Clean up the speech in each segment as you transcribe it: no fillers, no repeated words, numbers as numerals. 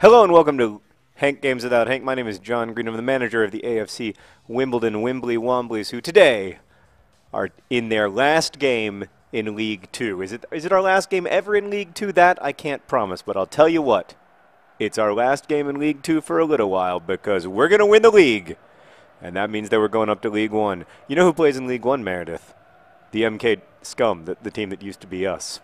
Hello and welcome to Hank Games Without Hank. My name is John Green. I'm the manager of the AFC Wimbly Womblys, who today are in their last game in League Two. Is it our last game ever in League Two? That I can't promise, but I'll tell you what. It's our last game in League Two for a little while because we're going to win the league. And that means that we're going up to League One. You know who plays in League One, Meredith? The MK Scum, the team that used to be us.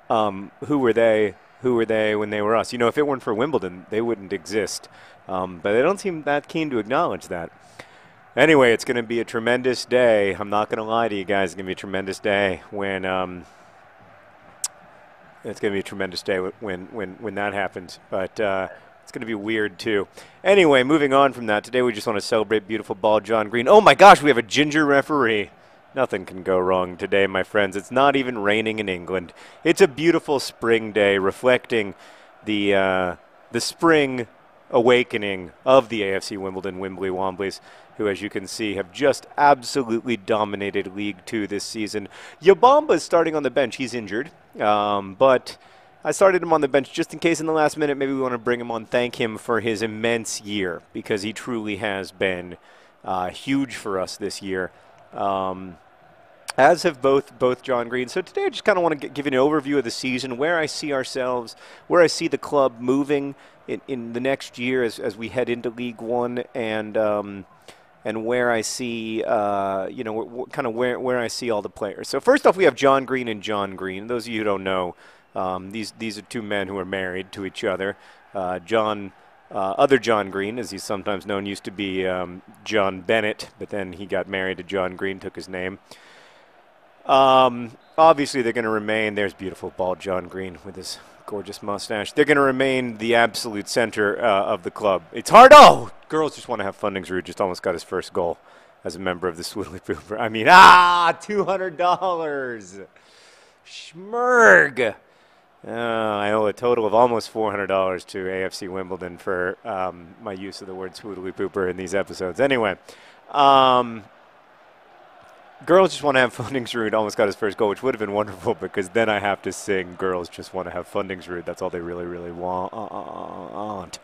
Who were they? Who were they when they were us? You know, if it weren't for Wimbledon, they wouldn't exist. But they don't seem that keen to acknowledge that. Anyway, it's going to be a tremendous day. I'm not going to lie to you guys. It's going to be a tremendous day when when that happens. But it's going to be weird too. Anyway, moving on from that, today we just want to celebrate beautiful ball John Green. Oh my gosh, we have a ginger referee. Nothing can go wrong today, my friends. It's not even raining in England. It's a beautiful spring day reflecting the spring awakening of the AFC Wimbly Womblys, who, as you can see, have just absolutely dominated League Two this season. Yabamba's starting on the bench. He's injured, but I started him on the bench just in case in the last minute maybe we want to bring him on, thank him for his immense year, because he truly has been huge for us this year. As have both John Green. So today I just kind of want to give you an overview of the season, where I see ourselves, where I see the club moving in the next year as we head into League One, and where I see, kind of where I see all the players. So first off, we have John Green and John Green. Those of you who don't know, these are two men who are married to each other. Other John Green, as he's sometimes known, used to be John Bennett, but then he got married to John Green, took his name. Obviously, they're going to remain. There's beautiful bald John Green with his gorgeous mustache. They're going to remain the absolute center of the club. It's hard. Oh, girls just want to have Fundingsrud just almost got his first goal as a member of the Swiddly Pooper. I mean, $200. Schmerg. I owe a total of almost $400 to AFC Wimbledon for my use of the word Swiddly Pooper in these episodes. Anyway, girls just want to have Fundingsrud almost got his first goal, which would have been wonderful because then I have to sing Girls Just Want to Have Fundingsrud. That's all they really, really want,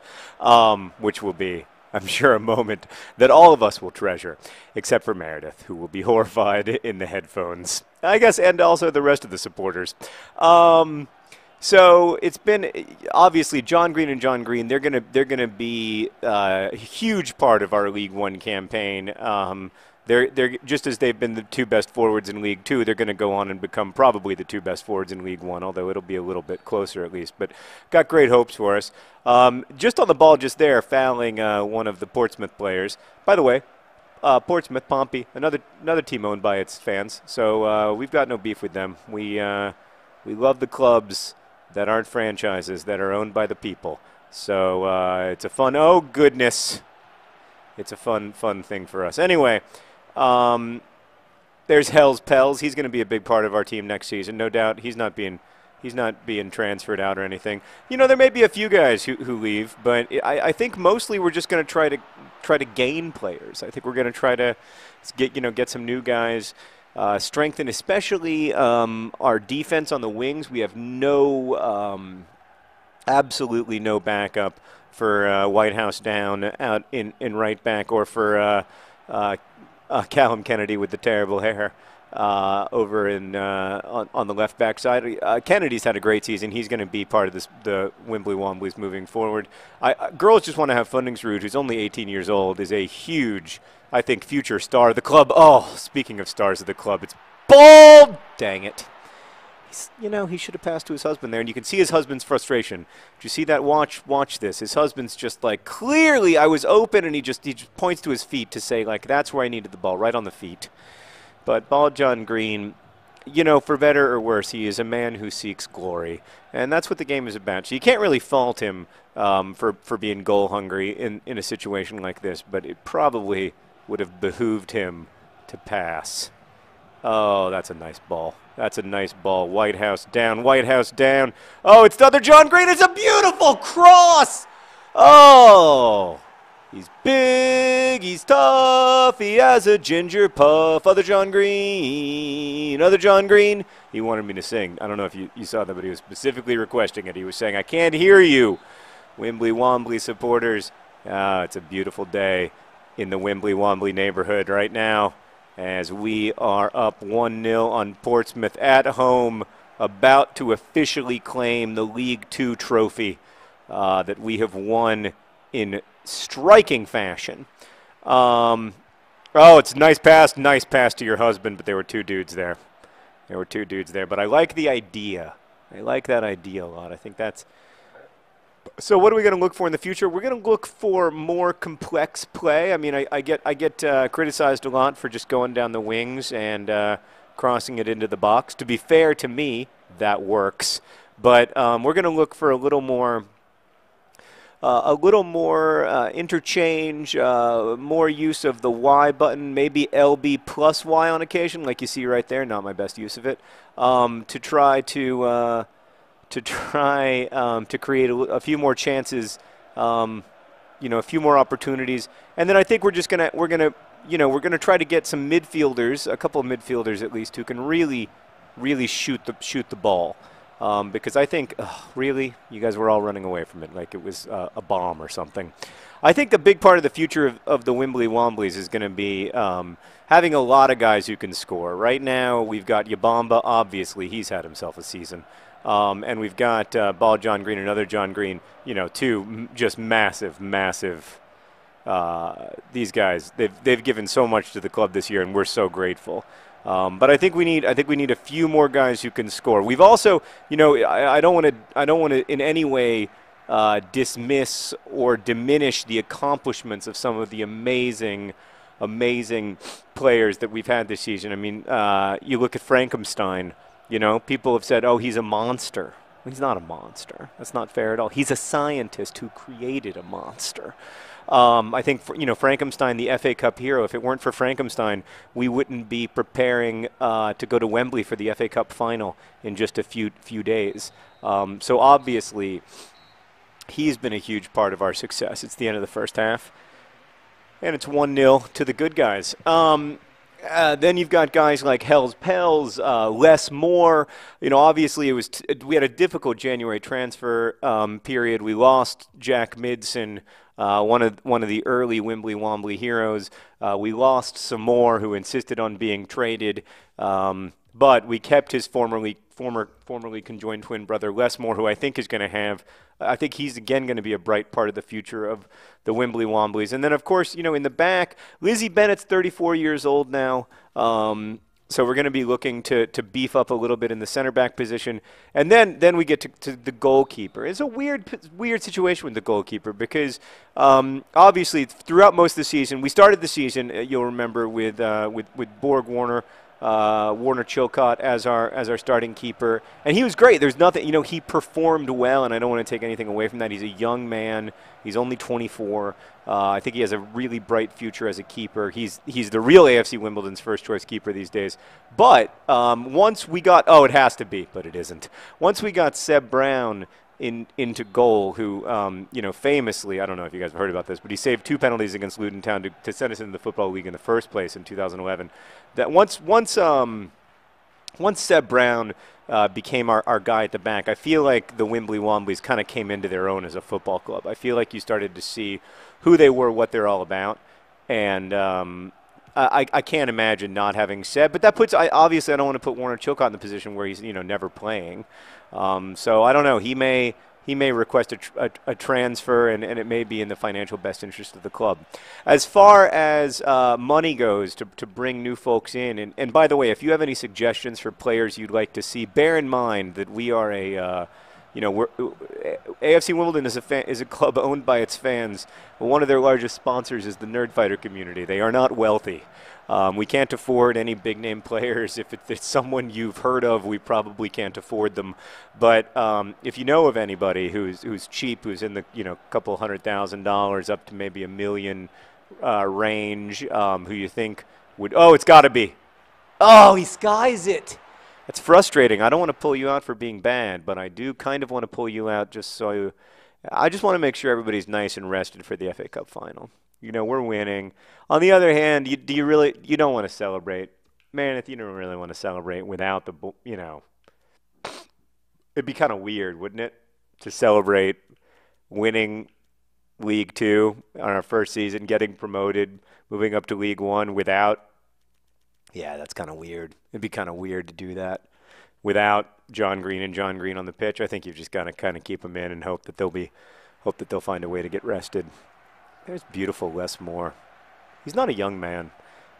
which will be, I'm sure, a moment that all of us will treasure, except for Meredith, who will be horrified in the headphones, I guess, and also the rest of the supporters. So it's been obviously John Green and John Green. They're gonna be a huge part of our League One campaign. They're just as they've been the two best forwards in League Two. They're going to go on and become probably the two best forwards in League One, although it'll be a little bit closer at least. But got great hopes for us. Just on the ball, just there, fouling one of the Portsmouth players. By the way, Portsmouth, Pompey, another team owned by its fans. So we've got no beef with them. We love the clubs that aren't franchises, that are owned by the people. So it's a fun, oh goodness, it's a fun thing for us. Anyway, there's Hell's Pels. He's going to be a big part of our team next season, no doubt. He's not being transferred out or anything. You know, there may be a few guys who leave, but I think mostly we're just going to try to gain players. I think we're going to try to get some new guys. Strengthen especially our defense on the wings. We have absolutely no backup for Whitehouse down out in right back, or for Callum Kennedy with the terrible hair over on the left back side. Kennedy's had a great season. He's going to be part of the Wimbly Womblys moving forward. Girls Just Want to Have Fundingsrud, who's only 18 years old, is a huge, I think, future star of the club. Oh, speaking of stars of the club, it's bald! Dang it. He should have passed to his husband there, and you can see his husband's frustration. Did you see that? Watch this. His husband's just like, clearly I was open, and he just points to his feet to say, like, that's where I needed the ball, right on the feet. But bald John Green, for better or worse, he is a man who seeks glory, and that's what the game is about. So you can't really fault him for being goal hungry in a situation like this, but it probably would have behooved him to pass. Oh, that's a nice ball. That's a nice ball. Whitehouse down. Whitehouse down. Oh, it's the other John Green. It's a beautiful cross. Oh, he's big. He's tough. He has a ginger puff. Other John Green. Other John Green. He wanted me to sing. I don't know if you saw that, but he was specifically requesting it. He was saying, I can't hear you. Wimbly Wombly supporters. It's a beautiful day in the Wimbly Wombly neighborhood right now as we are up 1-0 on Portsmouth at home, about to officially claim the League Two trophy that we have won in striking fashion. Oh, it's nice pass to your husband, but there were two dudes there. But I like the idea. I like that idea a lot. I think that's... So what are we going to look for in the future? We're going to look for more complex play. I mean, I get criticized a lot for just going down the wings and crossing it into the box. To be fair to me, that works. But we're going to look for a little more interchange, more use of the Y button, maybe LB plus Y on occasion, like you see right there. Not my best use of it. To try to create a few more chances, a few more opportunities, and then I think we're gonna try to get some midfielders, a couple of midfielders at least, who can really shoot the ball, because I think really you guys were all running away from it like it was a bomb or something. I think the big part of the future of the Wimbly Womblys is going to be having a lot of guys who can score. Right now we've got Yabamba, obviously he's had himself a season. And we've got Ball John Green, another John Green, two just massive. These guys, they've given so much to the club this year, and we're so grateful. But I think we need a few more guys who can score. We've also, I don't want to in any way dismiss or diminish the accomplishments of some of the amazing players that we've had this season. I mean, you look at Frankenstein. People have said, oh, he's a monster. He's not a monster. That's not fair at all. He's a scientist who created a monster. I think, Frankenstein, the FA Cup hero, if it weren't for Frankenstein, we wouldn't be preparing to go to Wembley for the FA Cup final in just a few days. So obviously, he's been a huge part of our success. It's the end of the first half, and it's 1-0 to the good guys. Then you've got guys like Hell's Pels, Les Moore. Obviously we had a difficult January transfer period. We lost Jack Midson, one of the early Wimbly Wombly heroes. We lost some more who insisted on being traded, but we kept his formerly conjoined twin brother Les Moore, who I think is going to have. I think he's again going to be a bright part of the future of the Wimbly Womblys. And then, of course, in the back, Lizzie Bennett's 34 years old now. So we're going to be looking to beef up a little bit in the center back position. And then we get to the goalkeeper. It's a weird situation with the goalkeeper because obviously throughout most of the season, we started the season, you'll remember, with Borg Warner Chilcott as our starting keeper, and he was great. There's nothing, he performed well, and I don't want to take anything away from that. He's a young man. He's only 24. I think he has a really bright future as a keeper. He's the real AFC Wimbledon's first choice keeper these days. But once we got, it has to be, but it isn't. Once we got Seb Brown into goal, who, famously, I don't know if you guys have heard about this, but he saved 2 penalties against Luton Town to send us into the Football League in the first place in 2011. That once Seb Brown became our guy at the back, I feel like the Wimbly Womblys kind of came into their own as a football club. I feel like you started to see who they were, what they're all about, and I can't imagine not having Seb. But that puts, obviously, I don't want to put Warner Chilcott in the position where he's never playing. So I don't know. He may request a transfer, and it may be in the financial best interest of the club. As far as money goes, to bring new folks in, and by the way, if you have any suggestions for players you'd like to see, bear in mind that we are AFC Wimbledon is a club owned by its fans. One of their largest sponsors is the Nerd Fighter community. They are not wealthy. We can't afford any big-name players. If it's someone you've heard of, we probably can't afford them. But if you know of anybody who's cheap, who's in the couple $100,000 up to maybe $1 million range, who you think would, it's got to be. Oh, he skies it. That's frustrating. I don't want to pull you out for being bad, but I do kind of want to pull you out just so I just want to make sure everybody's nice and rested for the FA Cup final. We're winning. On the other hand, you don't want to celebrate. Man, if you don't really want to celebrate without it'd be kind of weird, wouldn't it? To celebrate winning League Two on our first season, getting promoted, moving up to League One without. Yeah, that's kind of weird. It'd be kind of weird to do that without John Green and John Green on the pitch. I think you've just got to kind of keep them in and hope that they'll find a way to get rested. There's beautiful Les Moore. He's not a young man,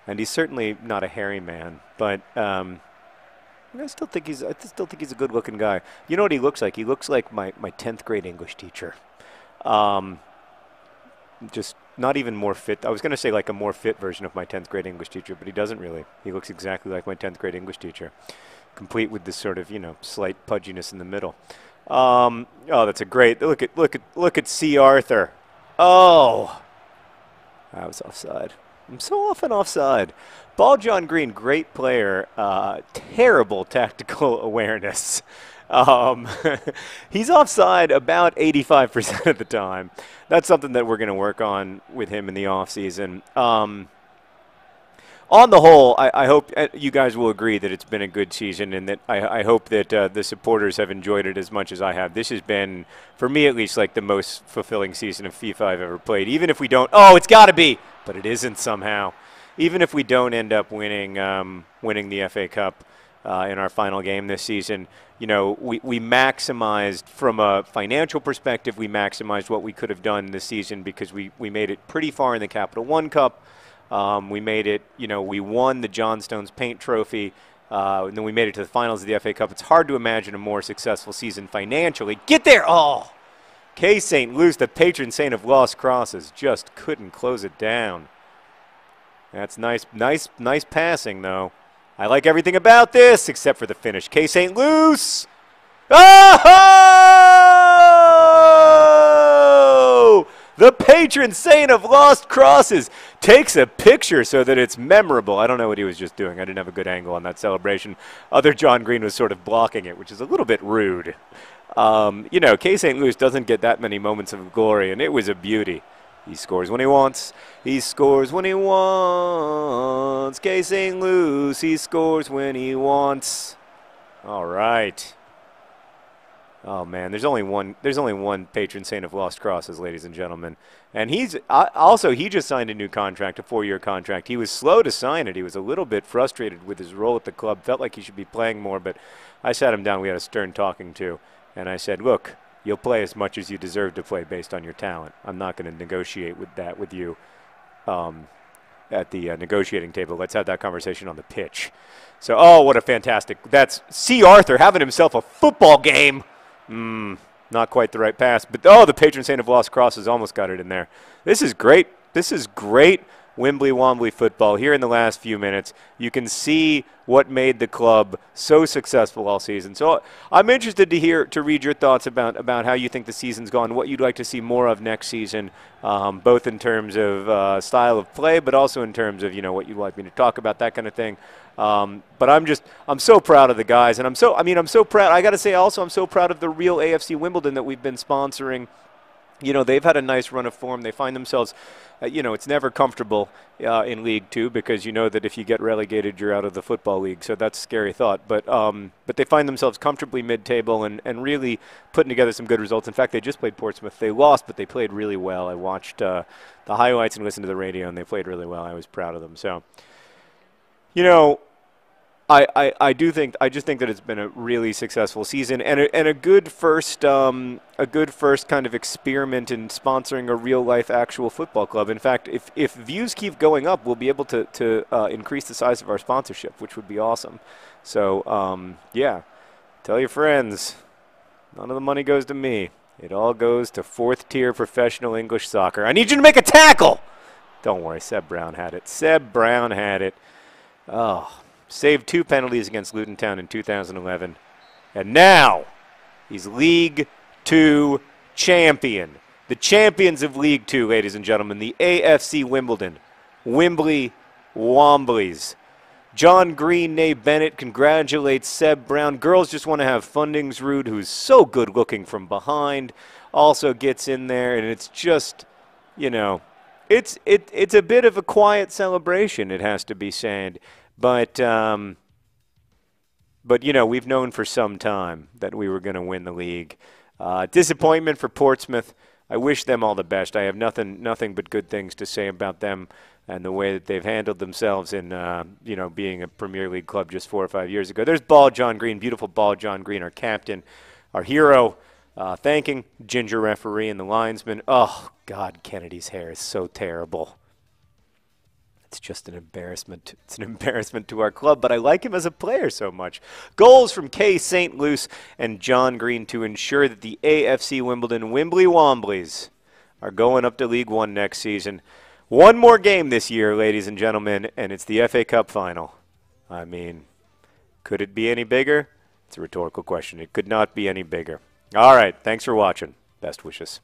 and he's certainly not a hairy man, but I still think he's a good-looking guy. You know what he looks like? He looks like my 10th grade English teacher. Just not even more fit. I was going to say like a more fit version of my 10th grade English teacher, but he doesn't really. He looks exactly like my 10th grade English teacher, complete with this sort of, slight pudginess in the middle. Oh, that's a great look at C. Arthur. Oh, I was offside. I'm so often offside. Ball John Green, great player, terrible tactical awareness. He's offside about 85% of the time. That's something that we're going to work on with him in the offseason. On the whole, I hope you guys will agree that it's been a good season, and that I hope that the supporters have enjoyed it as much as I have. This has been, for me at least, like the most fulfilling season of FIFA I've ever played. Even if we don't, it's got to be, but it isn't somehow. Even if we don't end up winning the FA Cup in our final game this season, we maximized from a financial perspective. We maximized what we could have done this season because we made it pretty far in the Capital One Cup. We made it, we won the John Stones Paint Trophy, and then we made it to the finals of the FA Cup. It's hard to imagine a more successful season financially. Get there! Oh! K. St. Luce, the patron saint of lost crosses, just couldn't close it down. That's nice passing, though. I like everything about this except for the finish. K. St. Luce! Oh! The patron saint of lost crosses takes a picture so that it's memorable. I don't know what he was just doing. I didn't have a good angle on that celebration. Other John Green was sort of blocking it, which is a little bit rude. K. St. Luce doesn't get that many moments of glory, and it was a beauty. He scores when he wants. He scores when he wants. K. St. Luce, he scores when he wants. All right. Oh man, there's only one patron saint of lost crosses, ladies and gentlemen, and he just signed a new contract, a 4-year contract. He was slow to sign it. He was a little bit frustrated with his role at the club. Felt like he should be playing more, but I sat him down. We had a stern talking to, and I said, "Look, you'll play as much as you deserve to play based on your talent. I'm not going to negotiate with you at the negotiating table. Let's have that conversation on the pitch." So, what a fantastic! That's C. Arthur having himself a football game. Not quite the right pass, but the patron saint of lost crosses almost got it in there. This is great. This is great Wimbly Wombly football here in the last few minutes. You can see what made the club so successful all season. So I'm interested to read your thoughts about how you think the season's gone, what you'd like to see more of next season, both in terms of style of play, but also in terms of what you'd like me to talk about, that kind of thing. But I'm so proud of the guys, and I'm so proud. I got to say also, I'm so proud of the real AFC Wimbledon that we've been sponsoring. They've had a nice run of form. They find themselves, it's never comfortable in League Two because you know that if you get relegated, you're out of the Football League. So that's a scary thought. But they find themselves comfortably mid-table and really putting together some good results. In fact, they just played Portsmouth. They lost, but they played really well. I watched the highlights and listened to the radio, and they played really well. I was proud of them. So, I just think that it's been a really successful season and a good first kind of experiment in sponsoring a real life actual football club. In fact, if views keep going up, we'll be able to increase the size of our sponsorship, which would be awesome. So yeah, tell your friends, none of the money goes to me. It all goes to 4th tier professional English soccer. I need you to make a tackle. Don't worry, Seb Brown had it. Seb Brown had it. Oh. Saved 2 penalties against Luton Town in 2011. And now he's League Two champion. The champions of League Two, ladies and gentlemen, the AFC Wimbledon, Wimbly Womblys. John Green, Nay Bennett congratulates Seb Brown. Girls just want to have Fundingsrud, who's so good looking from behind, also gets in there, and it's just, it's a bit of a quiet celebration, it has to be said. But we've known for some time that we were going to win the league. Disappointment for Portsmouth. I wish them all the best. I have nothing but good things to say about them and the way that they've handled themselves in, being a Premier League club just 4 or 5 years ago. There's Ball John Green, beautiful Ball John Green, our captain, our hero, thanking Ginger referee and the linesman. Oh, God, Kennedy's hair is so terrible. It's just an embarrassment. It's an embarrassment to our club, but I like him as a player so much. Goals from K. St. Luce and John Green to ensure that the AFC Wimbledon Wimbly Womblys are going up to League One next season. One more game this year, ladies and gentlemen, and it's the FA Cup final. I mean, could it be any bigger? It's a rhetorical question. It could not be any bigger. All right, thanks for watching. Best wishes.